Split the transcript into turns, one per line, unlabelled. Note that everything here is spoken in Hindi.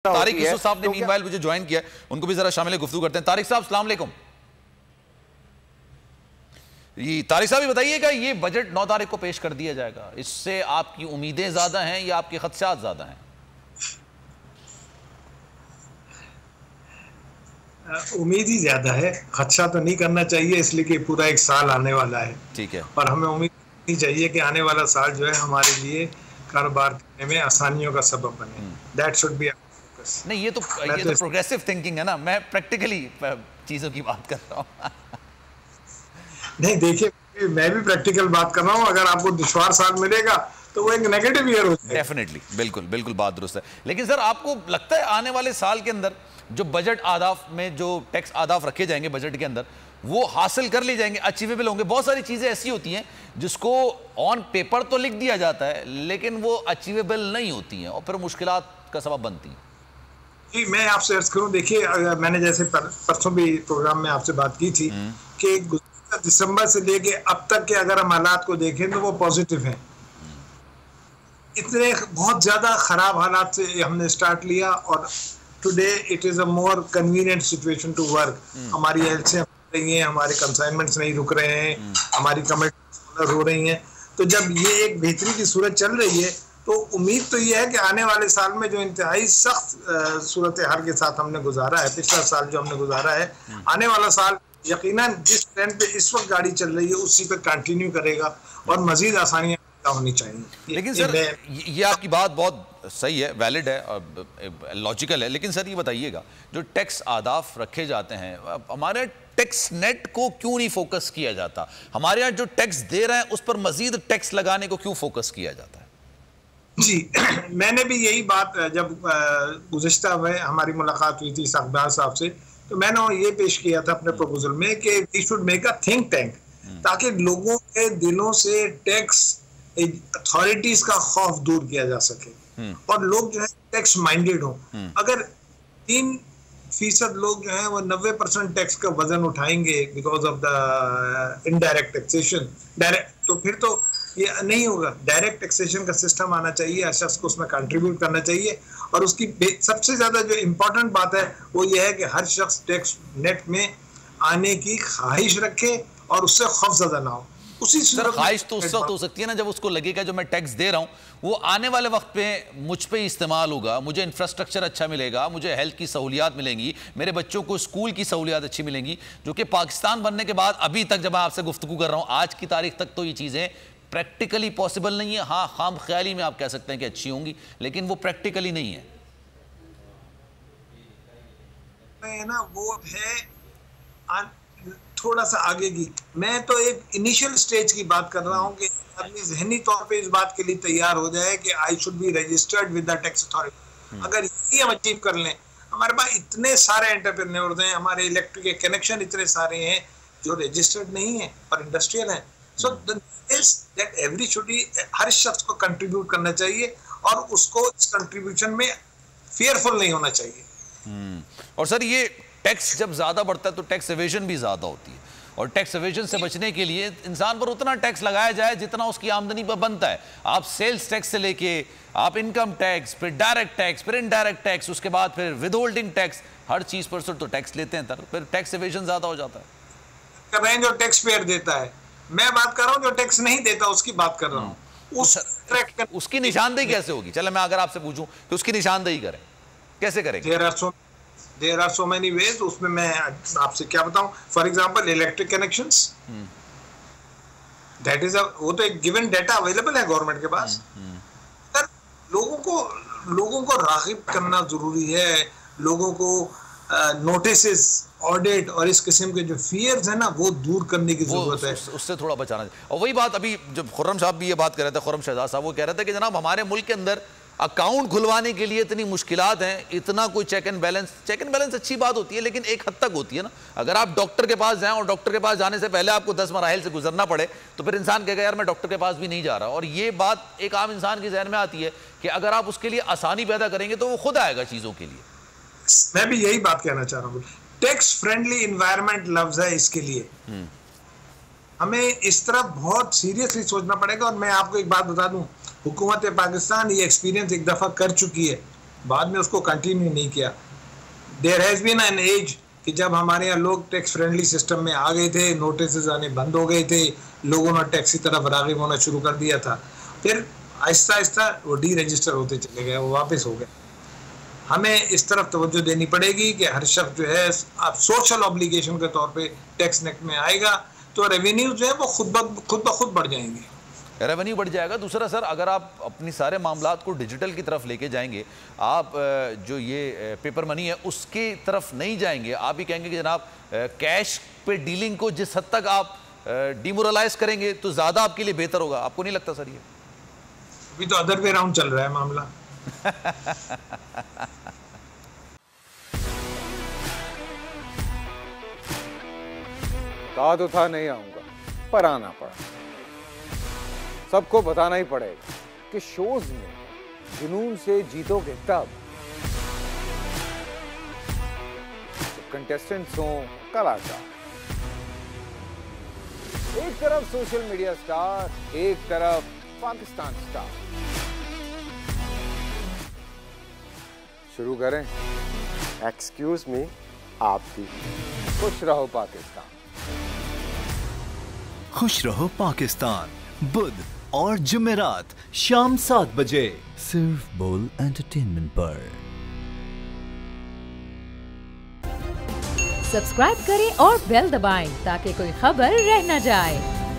तारिक यूसुफ साहब ने मीनवाइल मुझे ज्वाइन किया, उनको भी जरा शामिल गुफ्तगू करते हैं। तारिक साहब अस्सलाम वालेकुम। तारिक साहब ये बताइएगा, ये बजट 9 तारीख को पेश कर दिया जाएगा, इससे आपकी उम्मीदें ज्यादा हैं या आपके खदशात ज्यादा हैं?
उम्मीद ही ज्यादा है, खदशा तो नहीं करना चाहिए, इसलिए कि पूरा एक साल आने वाला है।
ठीक है।
और हमें उम्मीद नहीं चाहिए कि आने वाला साल जो है हमारे लिए कारोबार करने में आसानियों का सबब बने। दैट शुड बी
नहीं, ये तो प्रोग्रेसिव थिंकिंग है ना, मैं प्रैक्टिकली चीजों की बात कर रहा हूँ।
नहीं देखिए, मैं भी प्रैक्टिकल बात कर रहा हूँ। अगर आपको दुश्वार साल मिलेगा तो वो एक नेगेटिव ईयर होता है।
डेफिनेटली, बिल्कुल बिल्कुल बात दुरुस्त है। लेकिन सर, आपको लगता है आने वाले साल के अंदर जो बजट आदाफ में जो टैक्स आदाफ रखे जाएंगे बजट के अंदर, वो हासिल कर लिए जाएंगे, अचीवेबल होंगे? बहुत सारी चीजें ऐसी होती हैं जिसको ऑन पेपर तो लिख दिया जाता है लेकिन वो अचीवेबल नहीं होती हैं और फिर मुश्किलात का सबब बनती हैं।
जी, मैं आपसे अर्ज करूं, देखिए मैंने जैसे परसों भी प्रोग्राम में आपसे बात की थी कि दिसंबर से लेके अब तक के अगर हम हालात को देखें तो वो पॉजिटिव हैं। इतने बहुत ज्यादा खराब हालात से हमने स्टार्ट लिया और today it is a more convenient situation to work. हमारी हेल्थ से रही हैं, हमारे कंसाइनमेंट्स नहीं रुक रहे हैं, हमारी कमिटमेंट्स हो रही हैं। तो जब ये एक बेहतरी की सूरत चल रही है तो उम्मीद तो ये है कि आने वाले साल में जो इंतहाई सख्त सूरत हाल के साथ हमने गुजारा है, पिछला साल जो हमने गुजारा है, आने वाला साल यकीनन जिस ट्रेंड पे इस वक्त गाड़ी चल रही है उसी पे कंटिन्यू करेगा और मजीद आसानियां होनी चाहिए।
लेकिन सर, ये आपकी बात बहुत सही है, वैलिड है और लॉजिकल है, लेकिन सर ये बताइएगा, जो टैक्स आदाफ रखे जाते हैं, हमारे टैक्स नेट को क्यों नहीं फोकस किया जाता? हमारे यहाँ जो टैक्स दे रहे हैं उस पर मजीद टैक्स लगाने को क्यों फोकस किया जाता है? जी
मैंने भी यही बात, जब गुज़िश्ता में हमारी मुलाकात हुई थी इकबाल साहब से, तो मैंने ये पेश किया था अपने प्रपोजल में कि we should make a think tank, ताकि लोगों के दिलों से टैक्स अथॉरिटीज का खौफ दूर किया जा सके और लोग जो है टैक्स माइंडेड हो। अगर 3% लोग जो है वो 90% टैक्स का वजन उठाएंगे because of the indirect taxation, direct, तो फिर तो ये नहीं होगा। डायरेक्ट टैक्सेशन का सिस्टम आना चाहिए, हर शख्स को उसमें कंट्रीब्यूट करना चाहिए। और उसकी सबसे ज्यादा जो इम्पोर्टेंट बात है वो ये है कि हर शख्स टैक्स नेट में आने की ख्वाहिश रखे और उससे खौफजदा ना हो। उसी
सर, ख्वाहिश तो उस वक्त हो सकती है ना जब उसको लगेगा जो मैं टैक्स दे रहा हूँ वो आने वाले वक्त पे मुझ पे इस्तेमाल होगा, मुझे इंफ्रास्ट्रक्चर अच्छा मिलेगा, मुझे हेल्थ की सहूलियात मिलेंगी, मेरे बच्चों को स्कूल की सहूलियात अच्छी मिलेंगी, जो कि पाकिस्तान बनने के बाद अभी तक जब मैं आपसे गुफ्तगू कर रहा हूँ आज की तारीख तक तो ये चीज़ें प्रैक्टिकली पॉसिबल नहीं है। हाँ, खाम ख्याली में आप कह सकते हैं कि अच्छी होंगी, लेकिन वो प्रैक्टिकली नहीं है
ना, वो है थोड़ा सा आगे की। मैं तो एक इनिशियल स्टेज की बात कर रहा हूँ कि आदमी जहनी तौर पे इस बात के लिए तैयार हो जाए कि I should be registered with the tax authority. अगर ये हम अचीव कर लें, हमारे पास इतने सारे एंटरप्रेन्योर्स हैं, हमारे इलेक्ट्रिक के कनेक्शन इतने सारे हैं जो रजिस्टर्ड नहीं है और इंडस्ट्रियल हैं। So that every should be, हर शख्स को कंट्रीब्यूट करना चाहिए और उसको इस कंट्रीब्यूशन में फेयरफुल नहीं होना चाहिए।
और सर, ये टैक्स जब ज्यादा बढ़ता है तो टैक्स एवेजन भी ज्यादा होती है और टैक्स एवेजन से बचने के लिए इंसान पर उतना टैक्स लगाया जाए जितना उसकी आमदनी पर बनता है। आप सेल्स टैक्स से लेके आप इनकम टैक्स, फिर डायरेक्ट टैक्स, फिर इनडायरेक्ट टैक्स, उसके बाद फिर विदहोल्डिंग टैक्स, हर चीज पर तो टैक्स लेते हैं, फिर टैक्स एवेजन ज्यादा हो जाता है।
कर रहे हैं जो टैक्स पेयर देता है, मैं बात कर रहा हूँ जो टैक्स नहीं देता उसकी बात कर रहा हूँ।
उसकी निशानदेही कैसे होगी? चले मैं अगर आपसे पूछूं कि उसकी निशानदेही करें, कैसे करेंगे?
There are so many ways, उसमें मैं आपसे क्या बताऊं। For example electric connections, that is वो तो एक गिवन डेटा अवेलेबल है गवर्नमेंट के पास। लोगों को राग़िब करना जरूरी है, लोगों को नोटिसेस, ऑडिट और इस किस्म के जो फियर्स है ना वो दूर करने की जरूरत है,
उससे थोड़ा बचाना चाहिए। और वही बात अभी जब खुर्रम साहब भी ये बात कर रहे थे, खुर्रम शहजाद साहब, वो कह रहे थे कि जनाब हमारे मुल्क के अंदर अकाउंट खुलवाने के लिए इतनी मुश्किलात हैं, इतना कोई चेक एंड बैलेंस अच्छी बात होती है लेकिन एक हद तक होती है ना। अगर आप डॉक्टर के पास जाएं और डॉक्टर के पास जाने से पहले आपको 10 मराहिल से गुजरना पड़े तो फिर इंसान कहेगा यार मैं डॉक्टर के पास भी नहीं जा रहा। और ये बात एक आम इंसान के जहन में आती है कि अगर आप उसके लिए आसानी पैदा करेंगे तो वो खुद आएगा चीज़ों के लिए।
मैं भी यही बात कहना चाह रहा हूँ, टैक्स फ्रेंडली इन्वायरमेंट लफ्ज है इसके लिए। हमें इस तरह बहुत सीरियसली सोचना पड़ेगा। और मैं आपको एक बात बता दूं, हुकूमत पाकिस्तान ये एक्सपीरियंस एक दफा कर चुकी है बाद में उसको कंटिन्यू नहीं किया। There has been an age कि जब हमारे यहाँ लोग टैक्स फ्रेंडली सिस्टम में आ गए थे, नोटिस आने बंद हो गए थे, लोगों ने टैक्स की तरफ राग़िब होना शुरू कर दिया था, फिर आहिस्ता आहिस्ता वो डी रजिस्टर होते चले गए, वो वापस हो गए। हमें इस तरफ तवज्जो देनी पड़ेगी कि हर शख्स जो है आप सोशल ऑब्लिगेशन के तौर पे टैक्स नेट में आएगा तो रेवेन्यू जो है वो खुद ब खुद बढ़ जाएंगे,
रेवेन्यू बढ़ जाएगा। दूसरा सर, अगर आप अपनी सारे मामलात को डिजिटल की तरफ लेके जाएंगे, आप जो ये पेपर मनी है उसकी तरफ नहीं जाएंगे, आप ही कहेंगे कि जनाब कैश पे डीलिंग को जिस हद तक आप डिमोरलाइज करेंगे तो ज़्यादा आपके लिए बेहतर होगा, आपको नहीं लगता सर? ये
अभी तो अदर वे राउंड चल रहा है मामला।
कहा तो था नहीं आऊंगा, पर आना पड़ा। सबको बताना ही पड़ेगा कि शोज में जुनून से जीतोगे तब जब कंटेस्टेंट्स हों कलाकार। एक तरफ सोशल मीडिया स्टार, एक तरफ पाकिस्तान स्टार। शुरू करें?
एक्सक्यूज मी, आप भी।
खुश रहो पाकिस्तान।
खुश रहो पाकिस्तान, बुध और जुमेरात शाम 7 बजे सिर्फ बोल एंटरटेनमेंट पर।
सब्सक्राइब करें और बेल दबाएं ताकि कोई खबर रह न जाए।